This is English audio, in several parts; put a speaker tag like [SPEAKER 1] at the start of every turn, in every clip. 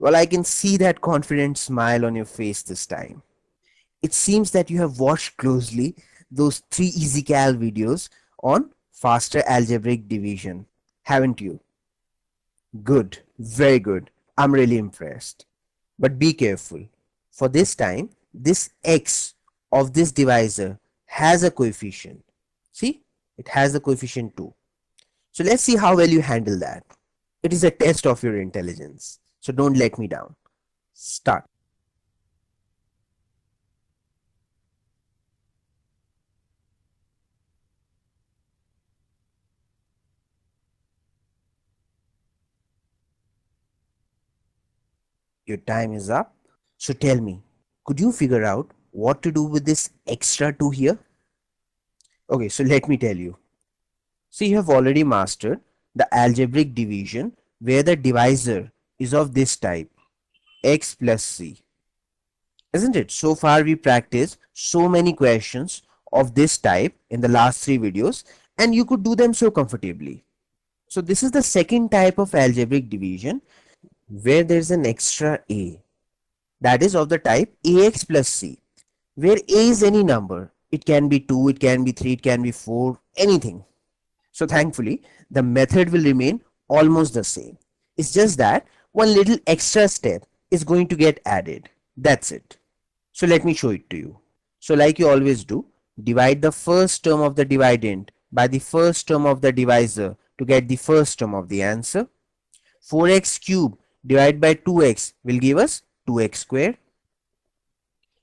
[SPEAKER 1] Well, I can see that confident smile on your face this time. It seems that you have watched closely those 3 EasyCal videos on faster algebraic division, haven't you? Good, very good. I'm really impressed. But be careful. For this time, this x of this divisor has a coefficient. See, it has the coefficient 2. So let's see how well you handle that. It is a test of your intelligence. So don't let me down. Start. Your time is up. So tell me, could you figure out what to do with this extra 2 here? Okay, so let me tell you. So you have already mastered the algebraic division where the divisor is of this type, x plus c. Isn't it? So far we practiced so many questions of this type in the last 3 videos and you could do them so comfortably. So this is the second type of algebraic division where there is an extra a, that is of the type ax plus c, where a is any number. It can be 2, it can be 3, it can be 4, anything. So thankfully, the method will remain almost the same. It's just that one little extra step is going to get added. That's it. So let me show it to you. So like you always do, divide the first term of the dividend by the first term of the divisor to get the first term of the answer. 4x cube divided by 2x will give us 2x square.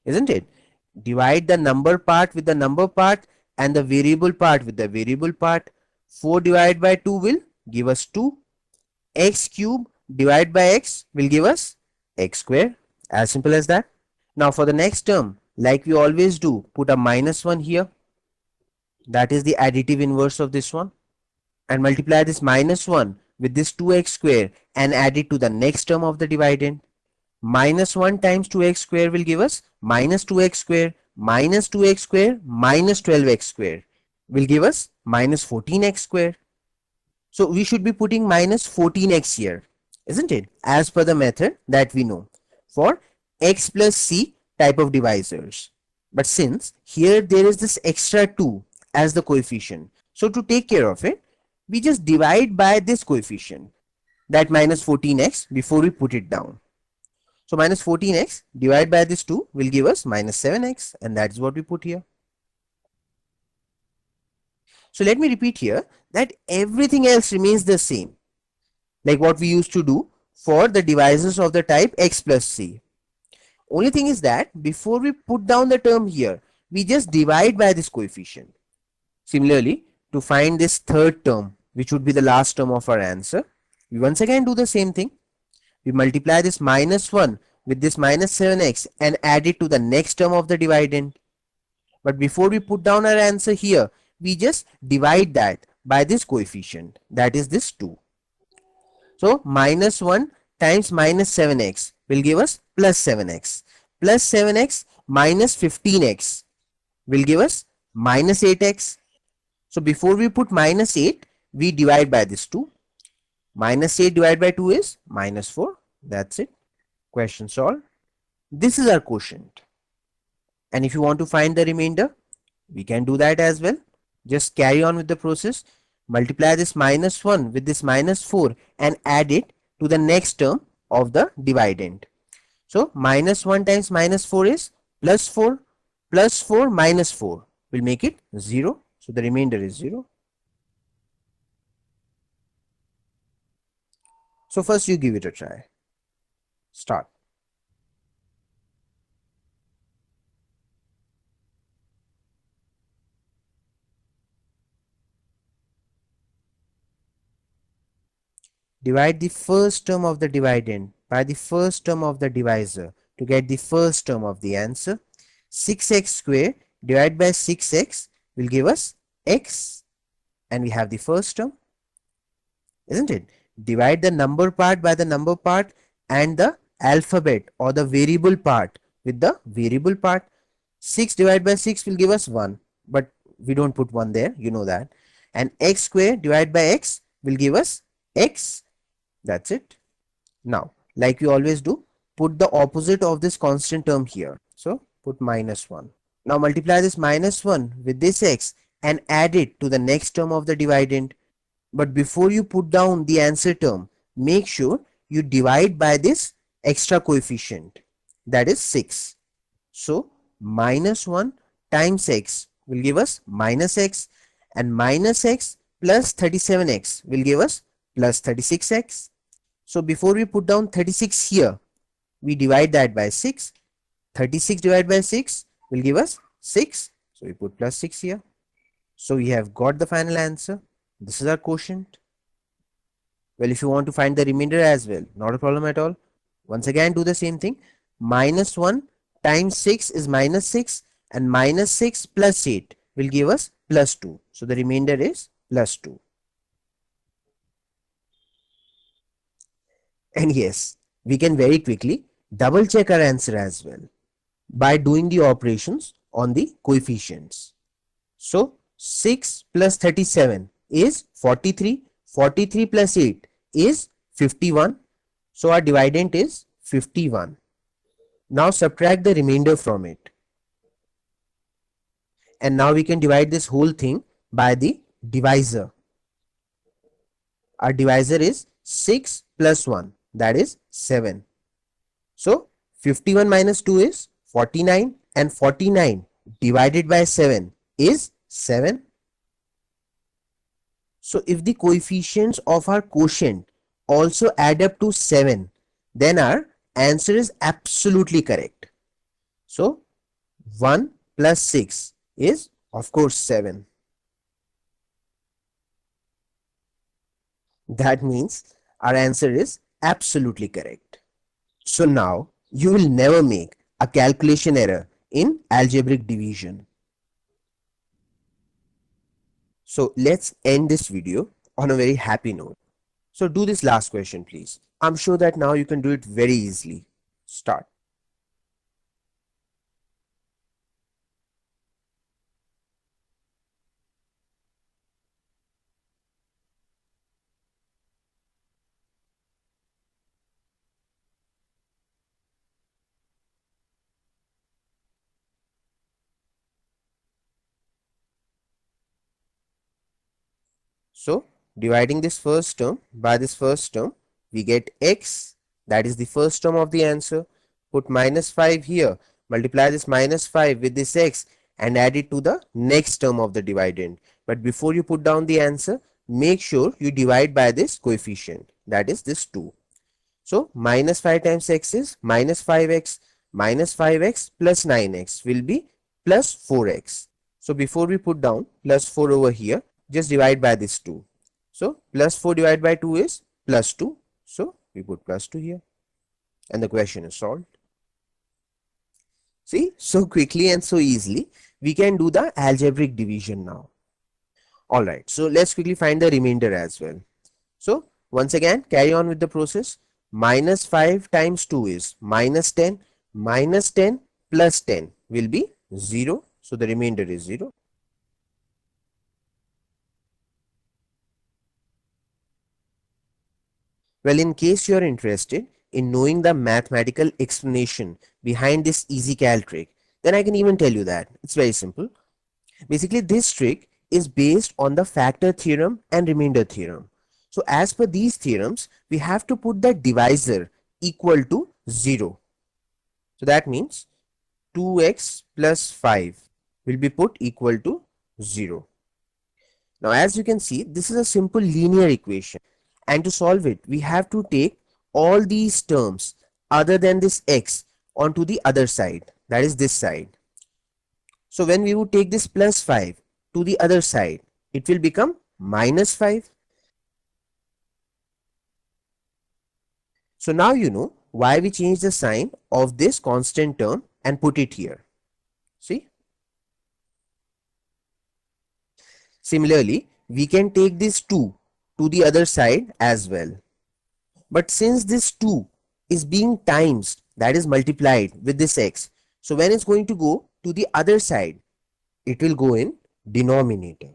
[SPEAKER 1] Isn't it? Divide the number part with the number part and the variable part with the variable part. 4 divided by 2 will give us 2. X cube divided by x will give us x square. As simple as that. Now for the next term, like we always do, put a minus 1 here. That is the additive inverse of this one. And multiply this minus 1 with this 2x square and add it to the next term of the dividend. Minus 1 times 2x square will give us minus 2x square minus 2x square minus 12x square will give us minus 14x square. So we should be putting minus 14x here, isn't it? As per the method that we know for x plus c type of divisors. But since here there is this extra 2 as the coefficient, so to take care of it, we just divide by this coefficient, that minus 14x, before we put it down. So minus 14x divided by this 2 will give us minus 7x, and that is what we put here. So let me repeat here that everything else remains the same, like what we used to do for the divisors of the type x plus c. Only thing is that before we put down the term here, we just divide by this coefficient. Similarly, to find this third term, which would be the last term of our answer, we once again do the same thing. We multiply this minus 1 with this minus 7x and add it to the next term of the dividend. But before we put down our answer here, we just divide that by this coefficient, that is this 2. So minus 1 times minus 7x will give us plus 7x. Plus 7x minus 15x will give us minus 8x. So before we put minus 8, we divide by this 2. Minus 8 divided by 2 is minus 4. That's it. Question solved. This is our quotient. And if you want to find the remainder, we can do that as well. Just carry on with the process. Multiply this minus 1 with this minus 4 and add it to the next term of the dividend. So minus 1 times minus 4 is plus 4. Plus 4 minus 4 will make it 0. So the remainder is 0. So first you give it a try. Start. Divide the first term of the dividend by the first term of the divisor to get the first term of the answer. 6x square divided by 6x will give us x, and we have the first term, isn't it? Divide the number part by the number part and the alphabet or the variable part with the variable part. 6 divided by 6 will give us 1, but we don't put 1 there, you know that. And x square divided by x will give us x. That's it. Now like we always do, put the opposite of this constant term here. So put -1. Now multiply this -1 with this x and add it to the next term of the dividend. But before you put down the answer term, make sure you divide by this extra coefficient, that is 6. So -1 times x will give us -x, and minus x plus 37x will give us plus 36x. So before we put down 36 here, we divide that by 6. 36 divided by 6 will give us 6. So we put plus 6 here. So we have got the final answer. This is our quotient. Well, if you want to find the remainder as well, not a problem at all. Once again, do the same thing. -1 times 6 is -6, and -6 plus 8 will give us plus 2. So the remainder is plus 2. And yes, we can very quickly double check our answer as well by doing the operations on the coefficients. So 6 plus 37 is 43. 43 plus 8 is 51. So our dividend is 51. Now subtract the remainder from it. And now we can divide this whole thing by the divisor. Our divisor is 6 plus 1, that is 7. So 51 minus 2 is 49, and 49 divided by 7 is 7. So if the coefficients of our quotient also add up to 7, then our answer is absolutely correct. So 1 plus 6 is of course 7. That means our answer is absolutely correct. So now you will never make a calculation error in algebraic division. So let's end this video on a very happy note. So do this last question, please. I'm sure that now you can do it very easily. Start. So dividing this first term by this first term, we get x, that is the first term of the answer. Put -5 here, multiply this -5 with this x and add it to the next term of the dividend. But before you put down the answer, make sure you divide by this coefficient, that is this 2. So -5 times x is -5x, -5x plus 9x will be plus 4x. So before we put down plus 4 over here, just divide by this 2. So plus 4 divided by 2 is plus 2. So we put plus 2 here and the question is solved. See, so quickly and so easily we can do the algebraic division now. Alright, so let's quickly find the remainder as well. So once again carry on with the process. -5 times 2 is -10. -10 plus 10 will be 0. So the remainder is 0. Well, in case you are interested in knowing the mathematical explanation behind this easy cal trick, then I can even tell you that. It's very simple. Basically, this trick is based on the factor theorem and remainder theorem. So as per these theorems, we have to put the divisor equal to 0. So that means 2x plus 5 will be put equal to 0. Now as you can see, this is a simple linear equation. And to solve it, we have to take all these terms other than this x onto the other side, that is this side. So when we would take this plus 5 to the other side, it will become -5. So now you know why we change the sign of this constant term and put it here. See? Similarly, we can take this 2 to the other side as well. But since this 2 is being times, that is multiplied with this x, so when it's going to go to the other side, it will go in denominator.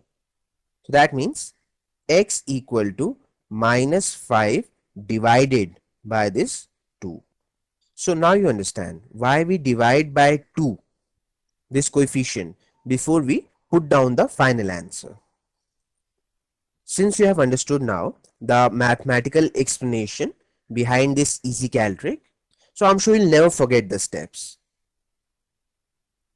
[SPEAKER 1] So that means x equal to -5 divided by this 2. So now you understand why we divide by 2 this coefficient before we put down the final answer. Since you have understood now the mathematical explanation behind this easy cal trick, so I'm sure you'll never forget the steps.